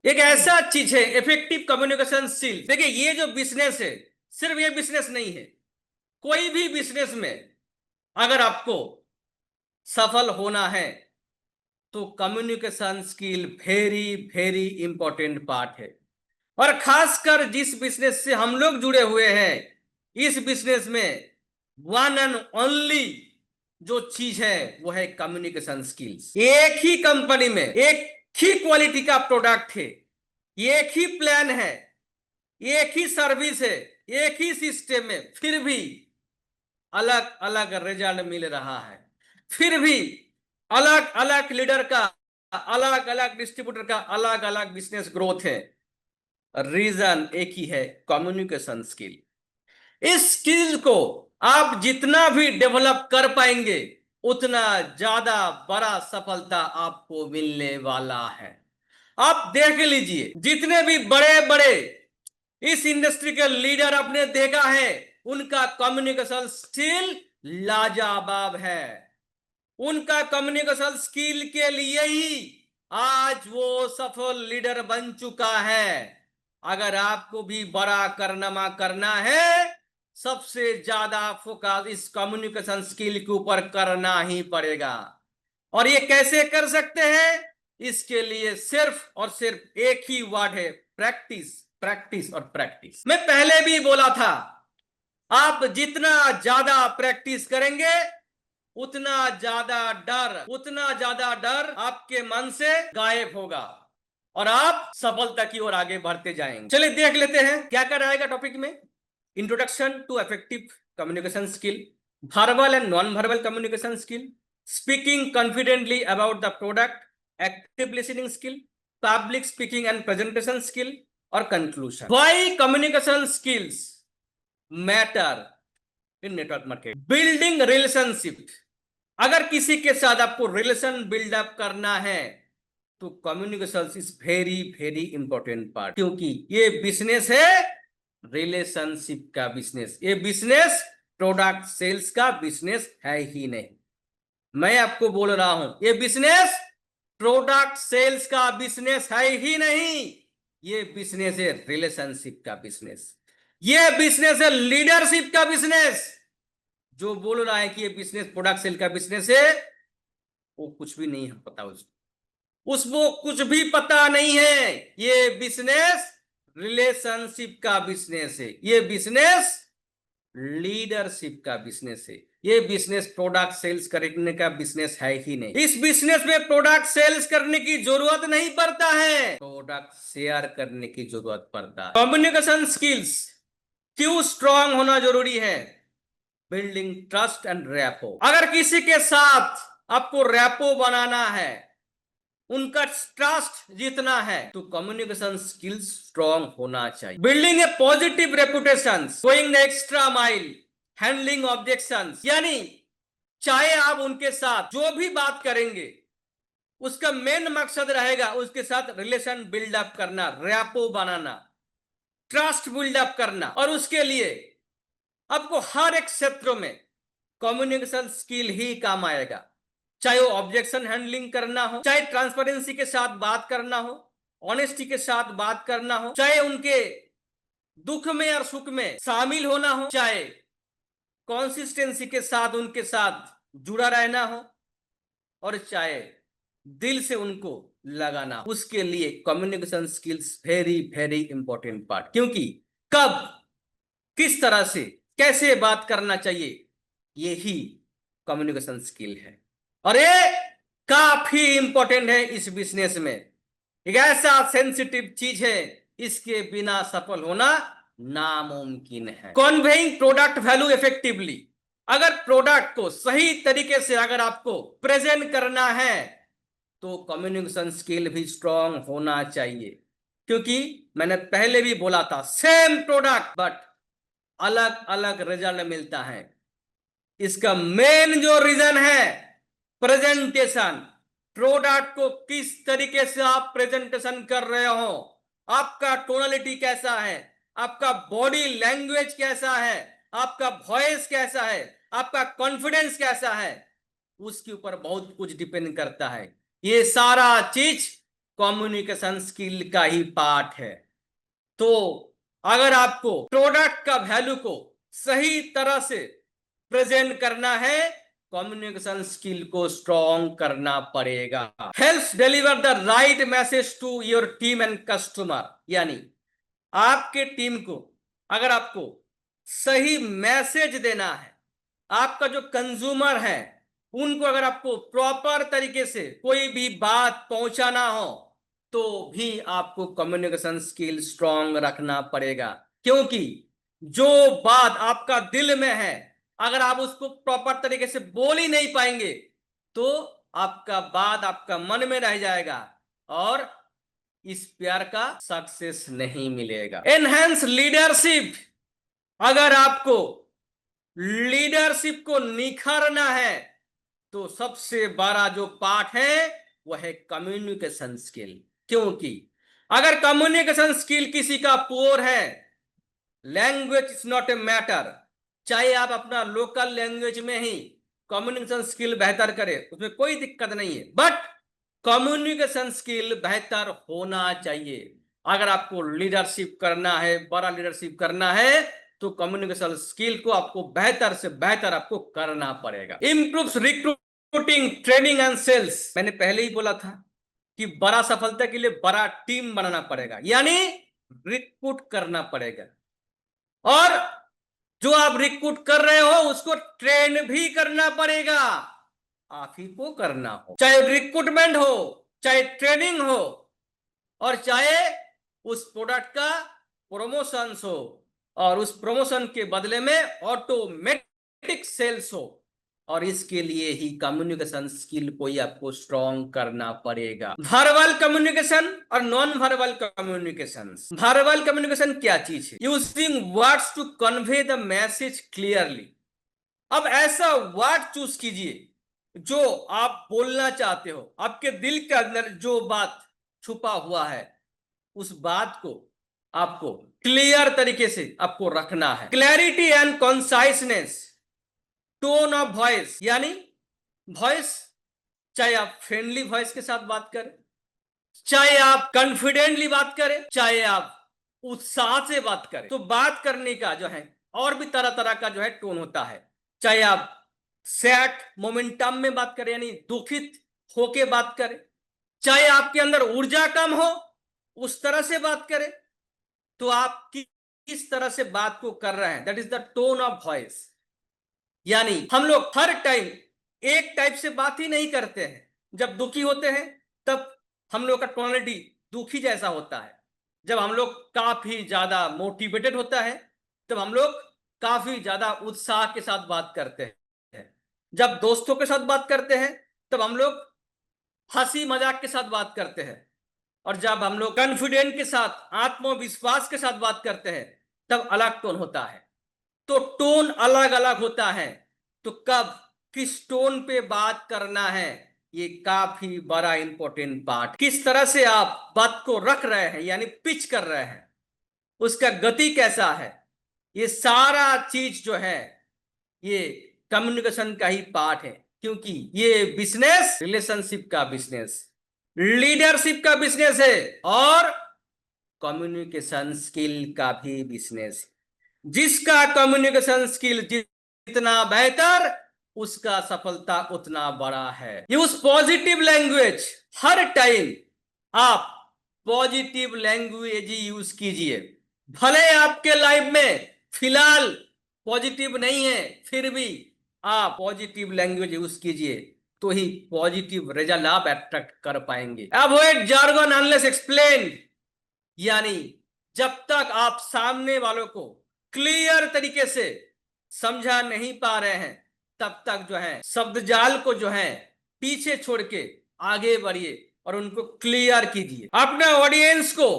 एक ऐसा चीज है इफेक्टिव कम्युनिकेशन स्किल। देखिए ये जो बिजनेस है, सिर्फ ये बिजनेस नहीं है, कोई भी बिजनेस में अगर आपको सफल होना है तो communication skill very very important part है। और खासकर जिस बिजनेस से हम लोग जुड़े हुए हैं, इस बिजनेस में वन एंड ओनली जो चीज है वो है कम्युनिकेशन स्किल्स। एक ही कंपनी में एक ही क्वालिटी का प्रोडक्ट है, एक ही प्लान है, एक ही सर्विस है, एक ही सिस्टम है, फिर भी अलग अलग रिजल्ट मिल रहा है। फिर भी अलग अलग लीडर का, अलग अलग डिस्ट्रीब्यूटर का अलग अलग बिजनेस ग्रोथ है। रीजन एक ही है, कम्युनिकेशन स्किल। इस स्किल को आप जितना भी डेवलप कर पाएंगे उतना ज्यादा बड़ा सफलता आपको मिलने वाला है। आप देख लीजिए, जितने भी बड़े बड़े इस इंडस्ट्री के लीडर आपने देखा है, उनका कम्युनिकेशन स्किल लाजवाब है। उनका कम्युनिकेशन स्किल के लिए ही आज वो सफल लीडर बन चुका है। अगर आपको भी बड़ा करनमा करना है, सबसे ज्यादा फोकस इस कम्युनिकेशन स्किल के ऊपर करना ही पड़ेगा। और ये कैसे कर सकते हैं? इसके लिए सिर्फ और सिर्फ एक ही वर्ड है, प्रैक्टिस। प्रैक्टिस और प्रैक्टिस। मैं पहले भी बोला था, आप जितना ज्यादा प्रैक्टिस करेंगे उतना ज्यादा डर आपके मन से गायब होगा और आप सफलता की ओर आगे बढ़ते जाएंगे। चलिए देख लेते हैं क्या क्या रहेगा टॉपिक में। Introduction to effective communication skill, verbal and non verbal communication skill, speaking confidently about the product, active listening skill, public speaking and presentation skill, और conclusion. Why communication skills matter in network market. Building relationship, अगर किसी के साथ आपको relation buildup करना है तो communication is very very important part, क्योंकि ये बिजनेस है रिलेशनशिप का बिजनेस। ये बिजनेस प्रोडक्ट सेल्स का बिजनेस है ही नहीं। मैं आपको बोल रहा हूं, ये बिजनेस प्रोडक्ट सेल्स का बिजनेस है ही नहीं। ये बिजनेस है रिलेशनशिप का बिजनेस। ये बिजनेस है लीडरशिप का बिजनेस। जो बोल रहा है कि ये बिजनेस प्रोडक्ट सेल का बिजनेस है, वो कुछ भी नहीं है पता उसको कुछ भी पता नहीं है। ये बिजनेस रिलेशनशिप का बिजनेस है। ये बिजनेस लीडरशिप का बिजनेस है। ये बिजनेस प्रोडक्ट सेल्स करने का बिजनेस है ही नहीं। इस बिजनेस में प्रोडक्ट सेल्स करने की जरूरत नहीं पड़ता है, प्रोडक्ट शेयर करने की जरूरत पड़ता है। कम्युनिकेशन स्किल्स क्यों स्ट्रांग होना जरूरी है? Building trust and rapport. अगर किसी के साथ आपको रैपो बनाना है, उनका ट्रस्ट जीतना है, तो कम्युनिकेशन स्किल्स स्ट्रांग होना चाहिए। Building A positive reputation, going the extra mile, handling objections, यानी चाहे आप उनके साथ जो भी बात करेंगे उसका मेन मकसद रहेगा उसके साथ रिलेशन बिल्डअप करना, रैपो बनाना, ट्रस्ट बिल्डअप करना। और उसके लिए आपको हर एक क्षेत्र में कम्युनिकेशन स्किल ही काम आएगा। चाहे वो ऑब्जेक्शन हैंडलिंग करना हो, चाहे ट्रांसपेरेंसी के साथ बात करना हो, ऑनेस्टी के साथ बात करना हो, चाहे उनके दुख में और सुख में शामिल होना हो, चाहे कॉन्सिस्टेंसी के साथ उनके साथ जुड़ा रहना हो, और चाहे दिल से उनको लगाना, उसके लिए communication skills very very important part. क्योंकि कब, किस तरह से, कैसे बात करना चाहिए, यही कम्युनिकेशन स्किल है। और ये काफी इंपॉर्टेंट है इस बिजनेस में। एक ऐसा सेंसिटिव चीज है, इसके बिना सफल होना नामुमकिन है। कन्वेइंग प्रोडक्ट वैल्यू इफेक्टिवली, अगर प्रोडक्ट को सही तरीके से अगर आपको प्रेजेंट करना है तो कम्युनिकेशन स्किल भी स्ट्रांग होना चाहिए। क्योंकि मैंने पहले भी बोला था, सेम प्रोडक्ट बट अलग अलग रिजल्ट मिलता है। इसका मेन जो रीजन है प्रेजेंटेशन। प्रोडक्ट को किस तरीके से आप प्रेजेंटेशन कर रहे हो, आपका टोनलिटी कैसा है, आपका बॉडी लैंग्वेज कैसा है, आपका वॉइस कैसा है, आपका कॉन्फिडेंस कैसा है, उसके ऊपर बहुत कुछ डिपेंड करता है। ये सारा चीज कम्युनिकेशन स्किल का ही पार्ट है। तो अगर आपको प्रोडक्ट का वैल्यू को सही तरह से प्रेजेंट करना है, कम्युनिकेशन स्किल को स्ट्रॉन्ग करना पड़ेगा। Helps deliver the right message to your team and customer, यानी आपके टीम को अगर आपको सही मैसेज देना है, आपका जो कंज्यूमर है उनको अगर आपको प्रॉपर तरीके से कोई भी बात पहुंचाना हो, तो भी आपको कम्युनिकेशन स्किल स्ट्रांग रखना पड़ेगा। क्योंकि जो बात आपका दिल में है, अगर आप उसको प्रॉपर तरीके से बोल ही नहीं पाएंगे, तो आपका बात आपका मन में रह जाएगा और इस प्यार का सक्सेस नहीं मिलेगा। एनहेंस लीडरशिप, अगर आपको लीडरशिप को निखारना है, तो सबसे बड़ा जो पार्ट है वह है कम्युनिकेशन स्किल। क्योंकि अगर कम्युनिकेशन स्किल किसी का पुअर है, language is not a matter, चाहे आप अपना लोकल लैंग्वेज में ही कम्युनिकेशन स्किल बेहतर करें, उसमें कोई दिक्कत नहीं है, बट कम्युनिकेशन स्किल बेहतर होना चाहिए। अगर आपको लीडरशिप करना है, बड़ा लीडरशिप करना है, तो कम्युनिकेशन स्किल को आपको बेहतर से बेहतर आपको करना पड़ेगा। Improves recruiting, training and sales, मैंने पहले ही बोला था कि बड़ा सफलता के लिए बड़ा टीम बनाना पड़ेगा, यानी रिक्रूट करना पड़ेगा। और जो आप रिक्रूट कर रहे हो उसको ट्रेन भी करना पड़ेगा, आप ही को करना हो, चाहे रिक्रूटमेंट हो, चाहे ट्रेनिंग हो, और चाहे उस प्रोडक्ट का प्रमोशन हो, और उस प्रमोशन के बदले में ऑटोमेटिक सेल्स हो। और इसके लिए ही कम्युनिकेशन स्किल को ही आपको स्ट्रॉन्ग करना पड़ेगा। वर्बल कम्युनिकेशन और non verbal communication. Verbal communication क्या चीज है? Using words to convey the message clearly. अब ऐसा वर्ड चूज कीजिए जो आप बोलना चाहते हो, आपके दिल के अंदर जो बात छुपा हुआ है, उस बात को आपको क्लियर तरीके से आपको रखना है। Clarity and conciseness, tone of voice, यानी वॉइस, चाहे आप फ्रेंडली वॉइस के साथ बात करें, चाहे आप कॉन्फिडेंटली बात करें, चाहे आप उत्साह से बात करें, तो बात करने का जो है और भी तरह तरह का जो है टोन होता है। चाहे आप सैड मोमेंटम में बात करें, यानी दुखित होके बात करें, चाहे आपके अंदर ऊर्जा कम हो उस तरह से बात करें, तो आप किस तरह से बात को कर रहे हैं, that is the tone of voice. यानी हम लोग हर टाइम एक टाइप से बात ही नहीं करते हैं। जब दुखी होते हैं तब हम लोग का टोनलिटी दुखी जैसा होता है। जब हम लोग काफी ज्यादा मोटिवेटेड होता है तब हम लोग काफी ज्यादा उत्साह के साथ बात करते हैं। जब दोस्तों के साथ बात करते हैं तब हम लोग हंसी मजाक के साथ बात करते हैं। और जब हम लोग कॉन्फिडेंट के साथ, आत्मविश्वास के साथ बात करते हैं, तब अलग टोन होता है। तो टोन अलग अलग होता है, तो कब किस टोन पे बात करना है, ये काफी बड़ा इंपॉर्टेंट पार्ट। किस तरह से आप बात को रख रहे हैं, यानी पिच कर रहे हैं, उसका गति कैसा है, ये सारा चीज जो है ये कम्युनिकेशन का ही पार्ट है। क्योंकि ये बिजनेस रिलेशनशिप का बिजनेस, लीडरशिप का बिजनेस है, और कम्युनिकेशन स्किल का भी बिजनेस। जिसका कम्युनिकेशन स्किल जितना बेहतर, उसका सफलता उतना बड़ा है। यूज पॉजिटिव लैंग्वेज, हर टाइम आप पॉजिटिव लैंग्वेज यूज कीजिए। भले आपके लाइफ में फिलहाल पॉजिटिव नहीं है, फिर भी आप पॉजिटिव लैंग्वेज यूज कीजिए, तो ही पॉजिटिव रिजल्ट आप अट्रैक्ट कर पाएंगे। अवॉइड जार्गन अनलेस एक्सप्लेन, यानी जब तक आप सामने वालों को क्लियर तरीके से समझा नहीं पा रहे हैं, तब तक जो है शब्द जाल को जो है पीछे छोड़ के आगे बढ़िए और उनको क्लियर कीजिए। अपने ऑडियंस को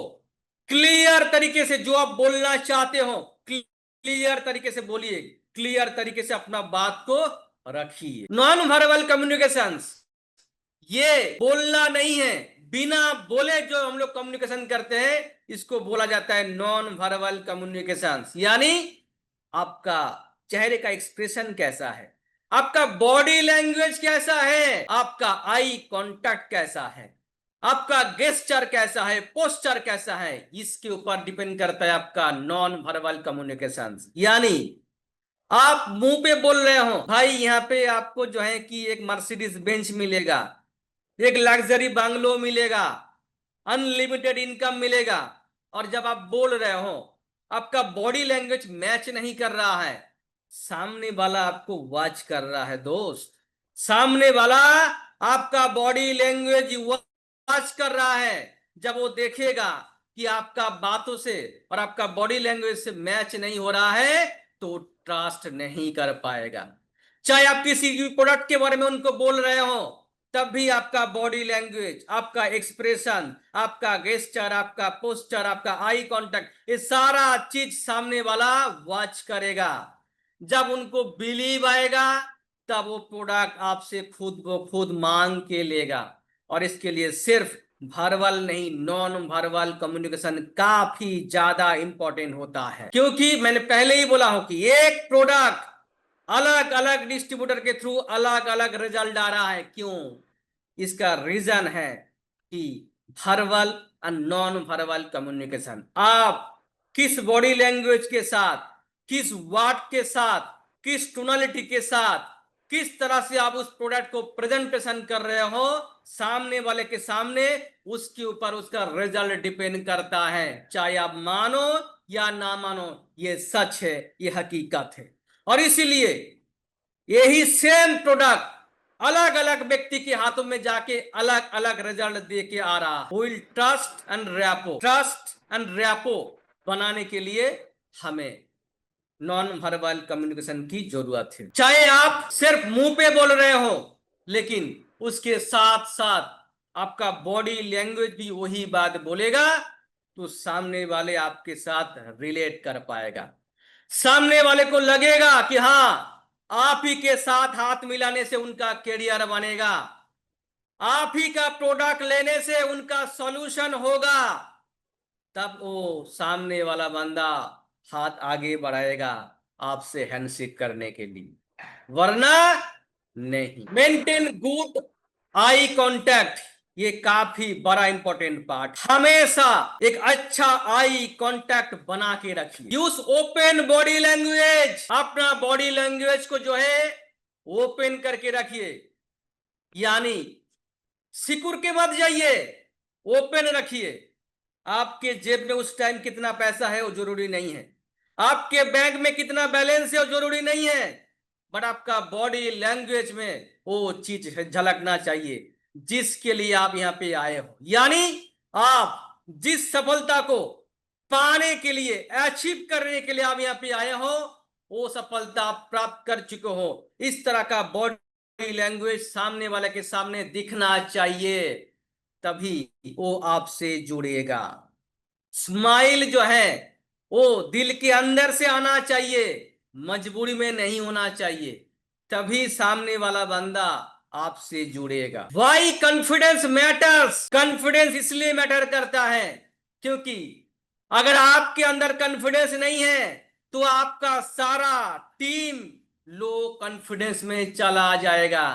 क्लियर तरीके से जो आप बोलना चाहते हो, क्लियर तरीके से बोलिए, क्लियर तरीके से अपना बात को रखिए। नॉन वर्बल कम्युनिकेशंस, ये बोलना नहीं है, बिना बोले जो हम लोग कम्युनिकेशन करते हैं, इसको बोला जाता है नॉन वर्बल कम्युनिकेशन। यानी आपका चेहरे का एक्सप्रेशन कैसा है, आपका बॉडी लैंग्वेज कैसा है, आपका आई कांटेक्ट कैसा है, आपका गेस्चर कैसा है, पोस्चर कैसा है, इसके ऊपर डिपेंड करता है आपका नॉन वर्बल कम्युनिकेशन। यानी आप मुंह पे बोल रहे हो भाई यहाँ पे आपको जो है कि एक मर्सिडीज बेंच मिलेगा, एक लग्जरी बंगलो मिलेगा, अनलिमिटेड इनकम मिलेगा, और जब आप बोल रहे हो आपका बॉडी लैंग्वेज मैच नहीं कर रहा है, सामने वाला आपको वॉच कर रहा है दोस्त, सामने वाला आपका बॉडी लैंग्वेज वॉच कर रहा है। जब वो देखेगा कि आपका बातों से और आपका बॉडी लैंग्वेज से मैच नहीं हो रहा है तो ट्रस्ट नहीं कर पाएगा। चाहे आप किसी प्रोडक्ट के बारे में उनको बोल रहे हो, तब भी आपका बॉडी लैंग्वेज, आपका एक्सप्रेशन, आपका गेस्चर, आपका पोस्चर, आपका आई कांटेक्ट, ये सारा चीज सामने वाला वॉच करेगा। जब उनको बिलीव आएगा तब वो प्रोडक्ट आपसे खुद को खुद मांग के लेगा। और इसके लिए सिर्फ वर्बल नहीं, नॉन वर्बल कम्युनिकेशन काफी ज्यादा इंपॉर्टेंट होता है, क्योंकि मैंने पहले ही बोला हूं कि एक प्रोडक्ट अलग अलग डिस्ट्रीब्यूटर के थ्रू अलग अलग रिजल्ट आ रहा है। क्यों? इसका रीजन है कि वर्बल और नॉन वर्बल कम्युनिकेशन, आप किस बॉडी लैंग्वेज के साथ, किस वर्ड के साथ, किस टोनालिटी के साथ, किस तरह से आप उस प्रोडक्ट को प्रेजेंटेशन कर रहे हो सामने वाले के सामने, उसके ऊपर उसका रिजल्ट डिपेंड करता है। चाहे आप मानो या ना मानो, ये सच है, ये हकीकत है। और इसीलिए यही सेम प्रोडक्ट अलग अलग व्यक्ति के हाथों में जाके अलग अलग रिजल्ट दे के आ रहा। विल ट्रस्ट एंड रैपो बनाने के लिए हमें नॉन वर्बल कम्युनिकेशन की जरूरत है। चाहे आप सिर्फ मुंह पे बोल रहे हो, लेकिन उसके साथ साथ आपका बॉडी लैंग्वेज भी वही बात बोलेगा, तो सामने वाले आपके साथ रिलेट कर पाएगा। सामने वाले को लगेगा कि हाँ, आप ही के साथ हाथ मिलाने से उनका कैरियर बनेगा, आप ही का प्रोडक्ट लेने से उनका सॉल्यूशन होगा, तब वो सामने वाला बंदा हाथ आगे बढ़ाएगा आपसे हैंडशेक करने के लिए, वरना नहीं। मेंटेन गुड आई कांटेक्ट, ये काफी बड़ा इंपॉर्टेंट पार्ट। हमेशा एक अच्छा आई कांटेक्ट बना के रखिए। यूज ओपन बॉडी लैंग्वेज, अपना बॉडी लैंग्वेज को जो है ओपन करके रखिए, यानी सिकुड़ के मत जाइए, ओपन रखिए। आपके जेब में उस टाइम कितना पैसा है वो जरूरी नहीं है, आपके बैंक में कितना बैलेंस है वो जरूरी नहीं है, बट आपका बॉडी लैंग्वेज में वो चीज झलकना चाहिए जिसके लिए आप यहां पे आए हो। यानी आप जिस सफलता को पाने के लिए, अचीव करने के लिए आप यहां पे आए हो, वो सफलता आप प्राप्त कर चुके हो। इस तरह का बॉडी लैंग्वेज सामने वाले के सामने दिखना चाहिए, तभी वो आपसे जुड़ेगा। स्माइल जो है वो दिल के अंदर से आना चाहिए, मजबूरी में नहीं होना चाहिए, तभी सामने वाला बंदा आपसे जुड़ेगा। वाई कॉन्फिडेंस मैटर्स, कॉन्फिडेंस इसलिए मैटर करता है क्योंकि अगर आपके अंदर कॉन्फिडेंस नहीं है तो आपका सारा टीम लो कॉन्फिडेंस में चला जाएगा,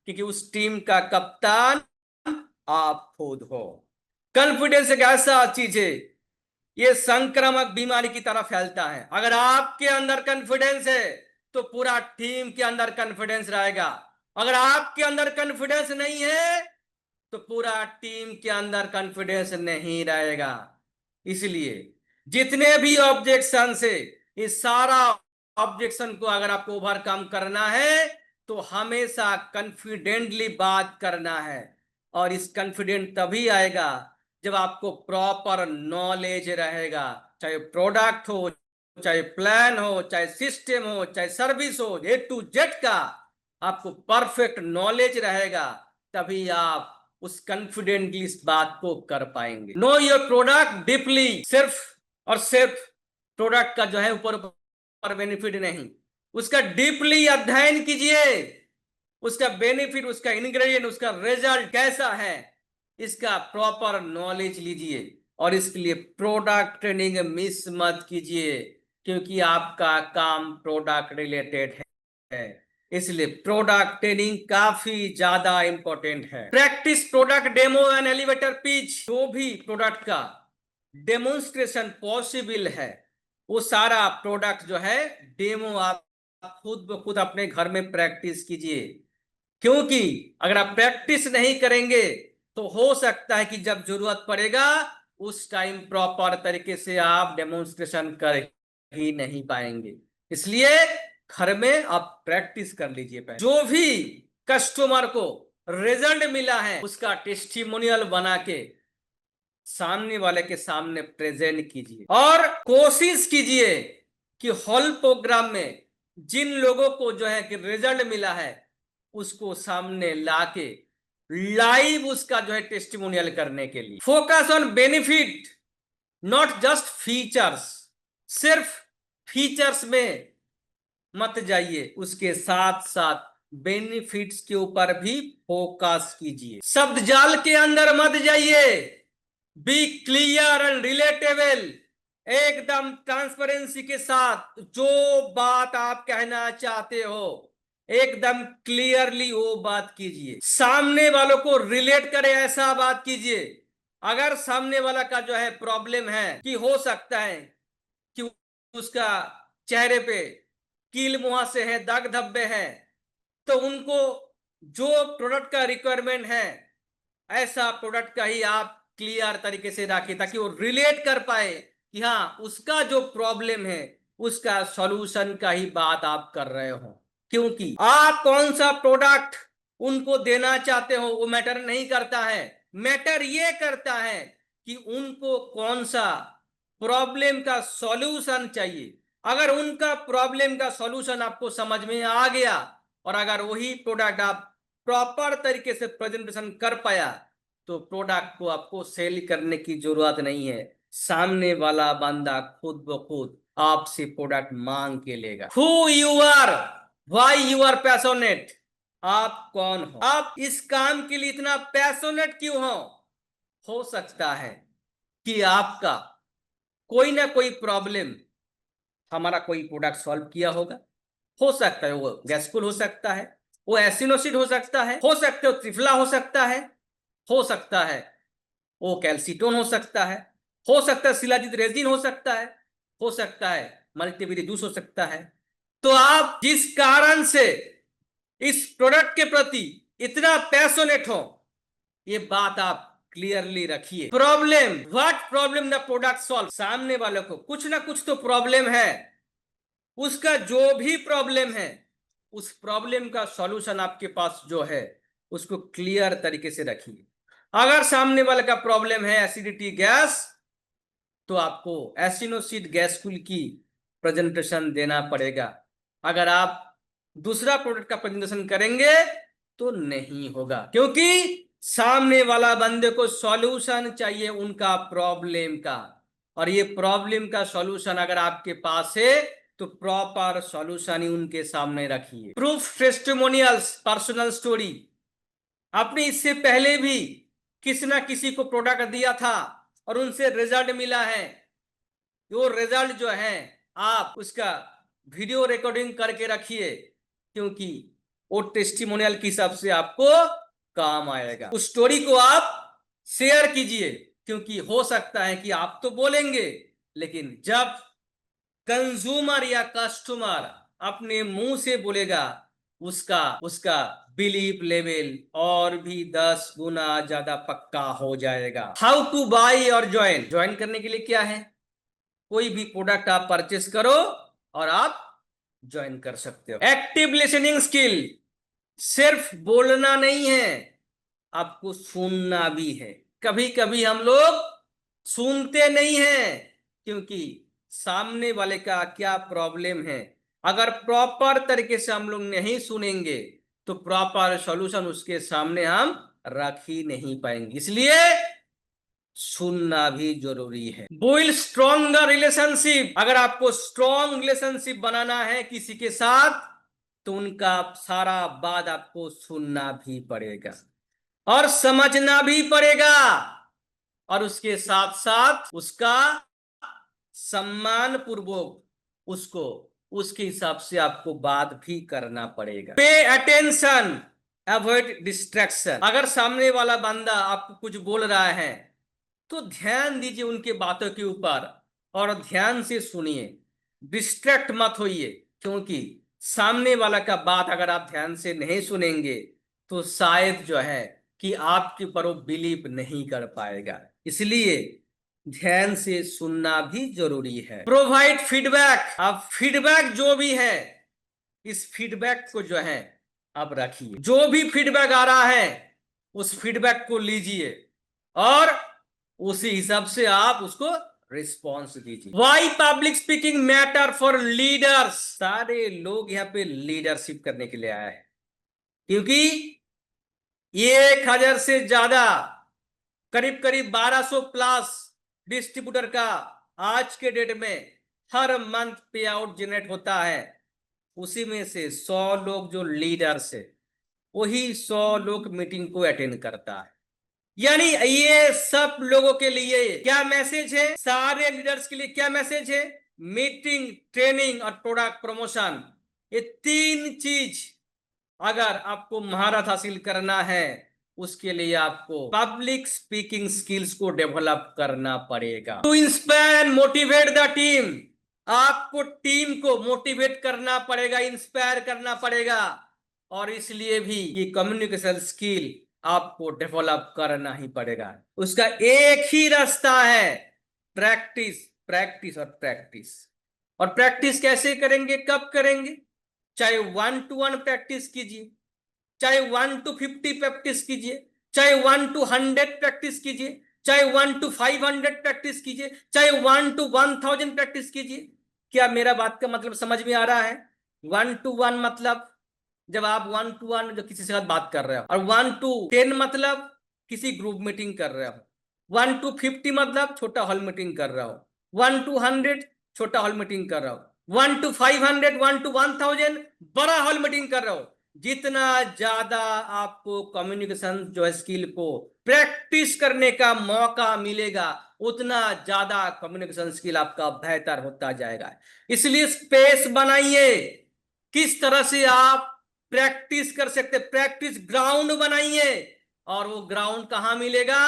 क्योंकि उस टीम का कप्तान आप खुद हो। कॉन्फिडेंस एक ऐसा चीज है, ये संक्रामक बीमारी की तरह फैलता है। अगर आपके अंदर कॉन्फिडेंस है तो पूरा टीम के अंदर कॉन्फिडेंस रहेगा, अगर आपके अंदर कॉन्फिडेंस नहीं है तो पूरा टीम के अंदर कॉन्फिडेंस नहीं रहेगा। इसलिए जितने भी ऑब्जेक्शन है, इस सारा ऑब्जेक्शन को अगर आपको ओवरकम करना है तो हमेशा कॉन्फिडेंटली बात करना है, और इस कॉन्फिडेंट तभी आएगा जब आपको प्रॉपर नॉलेज रहेगा। चाहे प्रोडक्ट हो, चाहे प्लान हो, चाहे सिस्टम हो, चाहे सर्विस हो, ए टू जेड का आपको परफेक्ट नॉलेज रहेगा, तभी आप उस कॉन्फिडेंटली इस बात को कर पाएंगे। नो योर प्रोडक्ट डीपली, सिर्फ और सिर्फ प्रोडक्ट का जो है ऊपर ऊपर बेनिफिट नहीं, उसका डीपली अध्ययन कीजिए, उसका बेनिफिट, उसका इंग्रेडिएंट, उसका रिजल्ट कैसा है, इसका प्रॉपर नॉलेज लीजिए। और इसके लिए प्रोडक्ट ट्रेनिंग मिस मत कीजिए, क्योंकि आपका काम प्रोडक्ट रिलेटेड है। इसलिए प्रोडक्ट ट्रेनिंग काफी ज्यादा इंपॉर्टेंट है। Practice product demo and elevator pitch, जो भी प्रोडक्ट का डेमोन्स्ट्रेशन पॉसिबल है वो सारा प्रोडक्ट जो है डेमो आप खुद ब खुद अपने घर में प्रैक्टिस कीजिए, क्योंकि अगर आप प्रैक्टिस नहीं करेंगे तो हो सकता है कि जब जरूरत पड़ेगा उस टाइम प्रॉपर तरीके से आप डेमोन्स्ट्रेशन कर ही नहीं पाएंगे। इसलिए घर में आप प्रैक्टिस कर लीजिए। पहले जो भी कस्टमर को रिजल्ट मिला है उसका टेस्टिमोनियल बना के सामने वाले के सामने प्रेजेंट कीजिए और कोशिश कीजिए कि हॉल प्रोग्राम में जिन लोगों को जो है कि रिजल्ट मिला है उसको सामने लाके लाइव उसका जो है टेस्टिमोनियल करने के लिए focus on benefit, not just features. सिर्फ फीचर्स में मत जाइए, उसके साथ साथ बेनिफिट्स के ऊपर भी फोकस कीजिए। शब्द जाल के अंदर मत जाइए, बी क्लियर एंड रिलेटेबल, एकदम ट्रांसपेरेंसी के साथ जो बात आप कहना चाहते हो एकदम क्लियरली वो बात कीजिए। सामने वालों को रिलेट करे ऐसा बात कीजिए। अगर सामने वाला का जो है प्रॉब्लम है कि हो सकता है कि उसका चेहरे पे कील मुहासे है, दाग धब्बे हैं, तो उनको जो प्रोडक्ट का रिक्वायरमेंट है ऐसा प्रोडक्ट का ही आप क्लियर तरीके से रखें ताकि वो रिलेट कर पाए कि हाँ उसका जो प्रॉब्लम है उसका सॉल्यूशन का ही बात आप कर रहे हो। क्योंकि आप कौन सा प्रोडक्ट उनको देना चाहते हो वो मैटर नहीं करता है, मैटर ये करता है कि उनको कौन सा प्रॉब्लम का सॉल्यूशन चाहिए। अगर उनका प्रॉब्लम का सॉल्यूशन आपको समझ में आ गया और अगर वही प्रोडक्ट आप प्रॉपर तरीके से प्रेजेंटेशन कर पाया तो प्रोडक्ट को आपको सेल करने की जरूरत नहीं है, सामने वाला बंदा खुद ब खुद आपसे प्रोडक्ट मांग के लेगा। Who you are, why you are passionate, आप कौन हो, आप इस काम के लिए इतना पैशनेट क्यों हो सकता है कि आपका कोई ना कोई प्रॉब्लम हमारा कोई प्रोडक्ट सॉल्व किया होगा। हो सकता है वो गैस्कुल हो सकता है, वो एसिनोसिड हो सकता है, हो सकता है त्रिफला हो सकता है, हो सकता है वो कैल्सीटोन हो सकता है, हो सकता है शिलाजीत रेजिन हो सकता है, हो सकता है मल्टीविरी जूस हो सकता है। तो आप जिस कारण से इस प्रोडक्ट के प्रति इतना पैशनेट हो ये बात आप क्लियरली रखिए। Problem, what problem the product solve, सामने वाले को कुछ ना कुछ तो प्रॉब्लम है, उसका जो भी प्रॉब्लम है उस प्रॉब्लम का सॉल्यूशन आपके पास जो है उसको क्लियर तरीके से रखिए। अगर सामने वाले का प्रॉब्लम है एसिडिटी गैस तो आपको एसिनोसिड गैस्कुल की प्रेजेंटेशन देना पड़ेगा। अगर आप दूसरा प्रोडक्ट का प्रेजेंटेशन करेंगे तो नहीं होगा, क्योंकि सामने वाला बंदे को सॉल्यूशन चाहिए उनका प्रॉब्लम का, और ये प्रॉब्लम का सॉल्यूशन अगर आपके पास है तो प्रॉपर सॉल्यूशन ही उनके सामने रखिए। प्रूफ, टेस्टिमोनियल्स, पर्सनल स्टोरी, आपने इससे पहले भी किसी ना किसी को प्रोडक्ट दिया था और उनसे रिजल्ट मिला है, वो रिजल्ट जो है आप उसका वीडियो रिकॉर्डिंग करके रखिए, क्योंकि वो टेस्टिमोनियल की हिसाब से आपको काम आएगा। उस स्टोरी को आप शेयर कीजिए, क्योंकि हो सकता है कि आप तो बोलेंगे लेकिन जब कंज्यूमर या कस्टमर अपने मुंह से बोलेगा उसका उसका बिलीव लेवल और भी 10 गुना ज्यादा पक्का हो जाएगा। हाउ टू बाई और ज्वाइन, ज्वाइन करने के लिए क्या है, कोई भी प्रोडक्ट आप परचेस करो और आप ज्वाइन कर सकते हो। एक्टिव लिसनिंग स्किल, सिर्फ बोलना नहीं है आपको सुनना भी है। कभी कभी हम लोग सुनते नहीं हैं क्योंकि सामने वाले का क्या प्रॉब्लम है, अगर प्रॉपर तरीके से हम लोग नहीं सुनेंगे तो प्रॉपर सॉल्यूशन उसके सामने हम रख ही नहीं पाएंगे। इसलिए सुनना भी जरूरी है। बिल्ड स्ट्रॉन्गर रिलेशनशिप, अगर आपको स्ट्रॉन्ग रिलेशनशिप बनाना है किसी के साथ तो उनका सारा बात आपको सुनना भी पड़ेगा और समझना भी पड़ेगा, और उसके साथ साथ उसका सम्मान पूर्वक उसको उसके हिसाब से आपको बात भी करना पड़ेगा। Pay attention, avoid distraction. अगर सामने वाला बंदा आपको कुछ बोल रहा है तो ध्यान दीजिए उनके बातों के ऊपर और ध्यान से सुनिए, डिस्ट्रैक्ट मत होइए, क्योंकि सामने वाला का बात अगर आप ध्यान से नहीं सुनेंगे तो शायद जो है कि आपके ऊपर वो बिलीव नहीं कर पाएगा। इसलिए ध्यान से सुनना भी जरूरी है। Provide feedback. आप फीडबैक जो भी है, इस फीडबैक को जो है आप रखिए। जो भी फीडबैक आ रहा है उस फीडबैक को लीजिए और उसी हिसाब से आप उसको रिस्पॉन्स दीजिए। Why public speaking matter for leaders. सारे लोग यहाँ पे लीडरशिप करने के लिए आए हैं, क्योंकि 1000 से ज्यादा, करीब करीब 1200 प्लस डिस्ट्रीब्यूटर का आज के डेट में हर मंथ पे आउट जनरेट होता है। उसी में से 100 लोग जो लीडर्स है, वही 100 लोग मीटिंग को अटेंड करता है। यानी ये सब लोगों के लिए क्या मैसेज है, सारे लीडर्स के लिए क्या मैसेज है? मीटिंग, ट्रेनिंग और प्रोडक्ट प्रमोशन, ये 3 चीज अगर आपको महारत हासिल करना है, उसके लिए आपको पब्लिक स्पीकिंग स्किल्स को डेवलप करना पड़ेगा। To inspire and motivate the team. आपको टीम को मोटिवेट करना पड़ेगा, इंस्पायर करना पड़ेगा, और इसलिए भी ये कम्युनिकेशन स्किल आपको डेवलप करना ही पड़ेगा। उसका एक ही रास्ता है, प्रैक्टिस, प्रैक्टिस और प्रैक्टिस। और प्रैक्टिस कैसे करेंगे, कब करेंगे? चाहे 1 to 1 प्रैक्टिस कीजिए, चाहे 1 to 50 प्रैक्टिस कीजिए, चाहे 1 to 100 प्रैक्टिस कीजिए, चाहे 1 to 500 प्रैक्टिस कीजिए, चाहे 1 to 1000 प्रैक्टिस कीजिए। क्या मेरा बात का मतलब समझ में आ रहा है? 1 to 1 मतलब जब आप 1 to 1 जो किसी से साथ बात कर रहे हो, और 1 to 10 मतलब किसी ग्रुप मीटिंग कर रहे हो, 1 to 50 मतलब छोटा हॉल मीटिंग कर रहे हो, 1 to 100 छोटा हॉल मीटिंग कर रहे हो, 1 to 500, 1 to 1000 बड़ा हॉल मीटिंग कर रहे हो। जितना ज्यादा आपको कम्युनिकेशन जो है स्किल को प्रैक्टिस करने का मौका मिलेगा, उतना ज्यादा कम्युनिकेशन स्किल आपका बेहतर होता जाएगा। इसलिए स्पेस बनाइए, किस तरह से आप प्रैक्टिस कर सकते, प्रैक्टिस ग्राउंड बनाइए, और वो ग्राउंड कहां मिलेगा?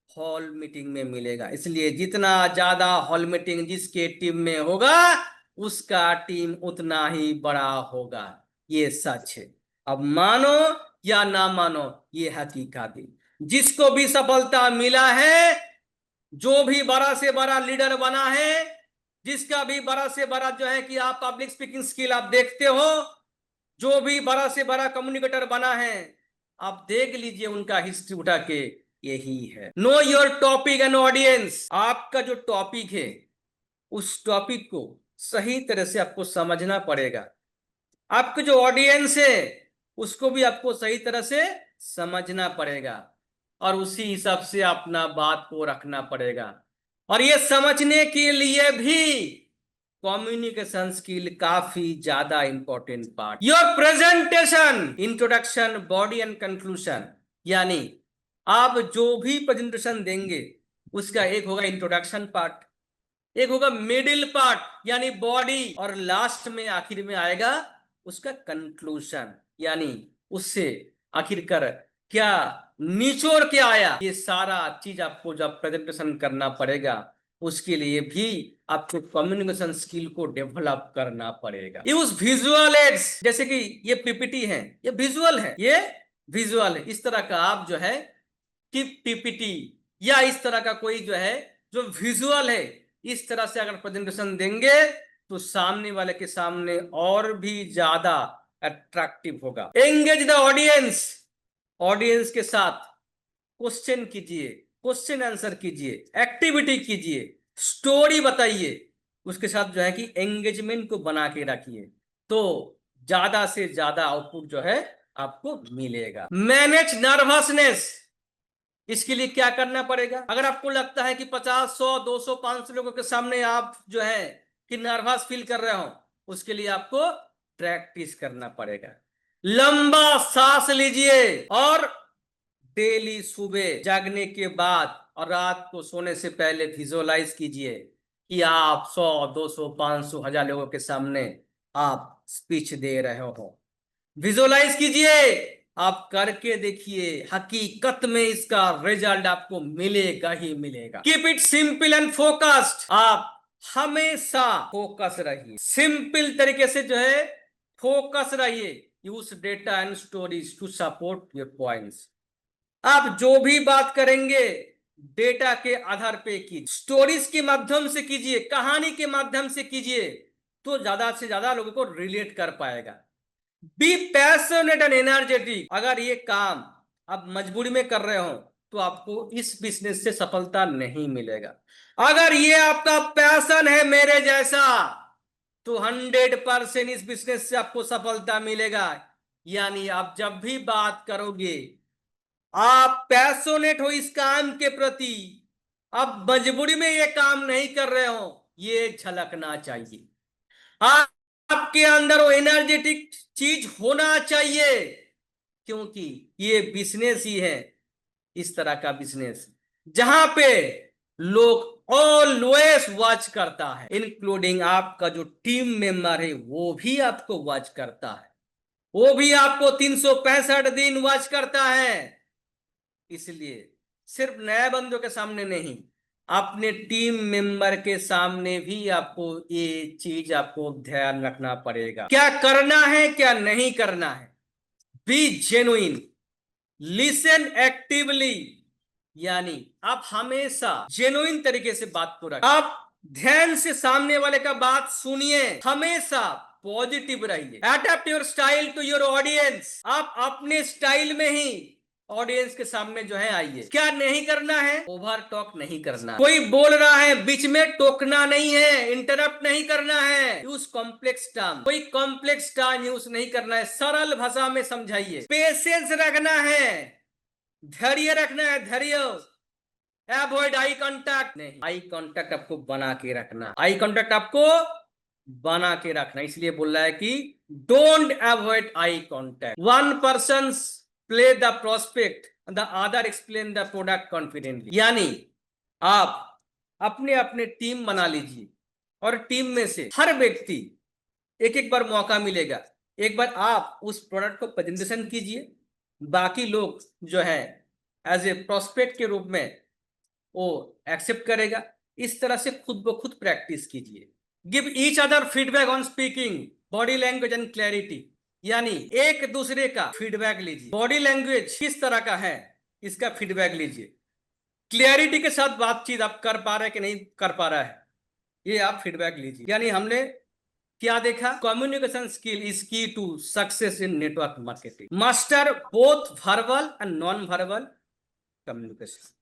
हॉल मीटिंग में मिलेगा। इसलिए जितना ज्यादा हॉल मीटिंग जिसके टीम में होगा, उसका टीम उतना ही बड़ा होगा। ये सच है, अब मानो या ना मानो, ये हकीकत है। जिसको भी सफलता मिला है, जो भी बड़ा से बड़ा लीडर बना है, जिसका भी बड़ा से बड़ा जो है कि आप पब्लिक स्पीकिंग स्किल आप देखते हो, जो भी बड़ा से बड़ा कम्युनिकेटर बना है, आप देख लीजिए उनका हिस्ट्री उठा के, यही है। Know your topic and audience. आपका जो टॉपिक है, उस टॉपिक को सही तरह से आपको समझना पड़ेगा। आपका जो ऑडियंस है, उसको भी आपको सही तरह से समझना पड़ेगा, और उसी हिसाब से अपना बात को रखना पड़ेगा। और ये समझने के लिए भी कम्युनिकेशन स्किल काफी ज्यादा important part. Your presentation, introduction, body and conclusion. यानी आप जो भी प्रेजेंटेशन देंगे, उसका एक होगा इंट्रोडक्शन पार्ट, एक होगा मिडिल पार्ट यानी बॉडी, और लास्ट में आखिर में आएगा उसका कंक्लूजन, यानी उससे आखिरकार क्या निचोड़ के आया। ये सारा चीज आपको जब प्रेजेंटेशन करना पड़ेगा, उसके लिए भी आपको कम्युनिकेशन स्किल को डेवलप करना पड़ेगा। यूज विजुअल एड्स, जैसे कि ये पीपीटी है, ये विजुअल है, ये विजुअल है। इस तरह का आप जो है कि पीपीटी या इस तरह का कोई जो है जो विजुअल है, इस तरह से अगर प्रेजेंटेशन देंगे तो सामने वाले के सामने और भी ज्यादा अट्रैक्टिव होगा। एंगेज द ऑडियंस, ऑडियंस के साथ क्वेश्चन कीजिए, क्वेश्चन आंसर कीजिए, एक्टिविटी कीजिए, स्टोरी बताइए, उसके साथ जो है कि एंगेजमेंट को बना के रखिए, तो ज्यादा से ज्यादा आउटपुट जो है आपको मिलेगा। मैनेज नर्वसनेस, इसके लिए क्या करना पड़ेगा? अगर आपको लगता है कि 50, 100, 200, 500 लोगों के सामने आप जो है कि नर्वस फील कर रहे हो, उसके लिए आपको प्रैक्टिस करना पड़ेगा। लंबा सांस लीजिए, और डेली सुबह जागने के बाद और रात को सोने से पहले विजुअलाइज कीजिए कि आप 100 200 500 1000 लोगों के सामने आप स्पीच दे रहे हो। विजुअलाइज कीजिए, आप करके देखिए, हकीकत में इसका रिजल्ट आपको मिलेगा ही मिलेगा। Keep it simple and focused. आप हमेशा फोकस रहिए, सिंपल तरीके से जो है फोकस रहिए। Use data and stories to support your points. आप जो भी बात करेंगे डेटा के आधार पे कीजिए, स्टोरीज के माध्यम से कीजिए, कहानी के माध्यम से कीजिए, तो ज्यादा से ज्यादा लोगों को रिलेट कर पाएगा। Be passionate and energetic. अगर ये काम आप मजबूरी में कर रहे हो तो आपको इस बिजनेस से सफलता नहीं मिलेगा। अगर ये आपका पैशन है मेरे जैसा, तो 100% इस बिजनेस से आपको सफलता मिलेगा। यानी आप जब भी बात करोगे, आप पैशनेट हो इस काम के प्रति, आप मजबूरी में ये काम नहीं कर रहे हो, ये झलकना चाहिए। आपके अंदर वो एनर्जेटिक चीज होना चाहिए, क्योंकि ये बिजनेस ही है इस तरह का बिजनेस जहां पे लोग ऑलवेज वॉच करता है, इंक्लूडिंग आपका जो टीम मेंबर है वो भी आपको वॉच करता है, वो भी आपको 365 दिन वॉच करता है। इसलिए सिर्फ नए बंदों के सामने नहीं, अपने टीम मेंबर के सामने भी आपको ये चीज आपको ध्यान रखना पड़ेगा, क्या करना है क्या नहीं करना है। B genuine, listen actively. यानी आप हमेशा जेन्युइन तरीके से बात को रखें, आप ध्यान से सामने वाले का बात सुनिए, हमेशा पॉजिटिव रहिए। Adapt your style to your audience. आप अपने स्टाइल में ही ऑडियंस के सामने जो है आइए। क्या नहीं करना है, ओवर टॉक नहीं करना। कोई बोल रहा है बीच में टोकना नहीं है, इंटरप्ट नहीं करना है। यूज कॉम्प्लेक्स टर्म, कोई कॉम्प्लेक्स टर्म यूज नहीं करना है, सरल भाषा में समझाइए। पेशेंस रखना है, धैर्य रखना है, धैर्य। अवॉइड आई कांटेक्ट, नहीं, आई कांटेक्ट आपको बना के रखना, आई कांटेक्ट आपको बना के रखना। इसलिए बोल रहा है कि don't avoid eye contact. One person play the prospect, the other explain the product confidently. यानी आप अपने अपने टीम बना लीजिए, और टीम में से हर व्यक्ति एक एक बार मौका मिलेगा, एक बार आप उस प्रोडक्ट को प्रेजेंटेशन कीजिए, बाकी लोग जो है एज ए प्रोस्पेक्ट के रूप में वो एक्सेप्ट करेगा। इस तरह से खुद ब खुद प्रैक्टिस कीजिए। Give each other feedback on speaking, body language and clarity. यानी एक दूसरे का फीडबैक लीजिए, बॉडी लैंग्वेज किस तरह का है इसका फीडबैक लीजिए, क्लैरिटी के साथ बातचीत आप कर पा रहे हैं कि नहीं कर पा रहा है, ये आप फीडबैक लीजिए। यानी हमने क्या देखा, communication skill is key to success in network marketing. Master both verbal and non verbal communication.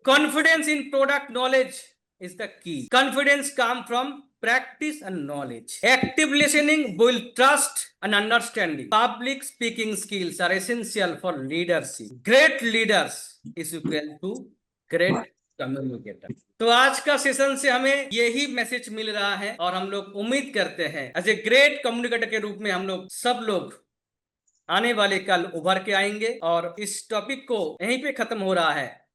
Confidence in product knowledge is the key. Confidence comes from practice and knowledge. Active listening builds trust and understanding. Public speaking skills are essential for leadership. Great leaders is equal to great communicator. तो आज का session से हमें यही message मिल रहा है, और हम लोग उम्मीद करते हैं एज ए ग्रेट कम्युनिकेटर के रूप में हम लोग सब लोग आने वाले कल उभर के आएंगे। और इस टॉपिक को यहीं पे खत्म हो रहा है।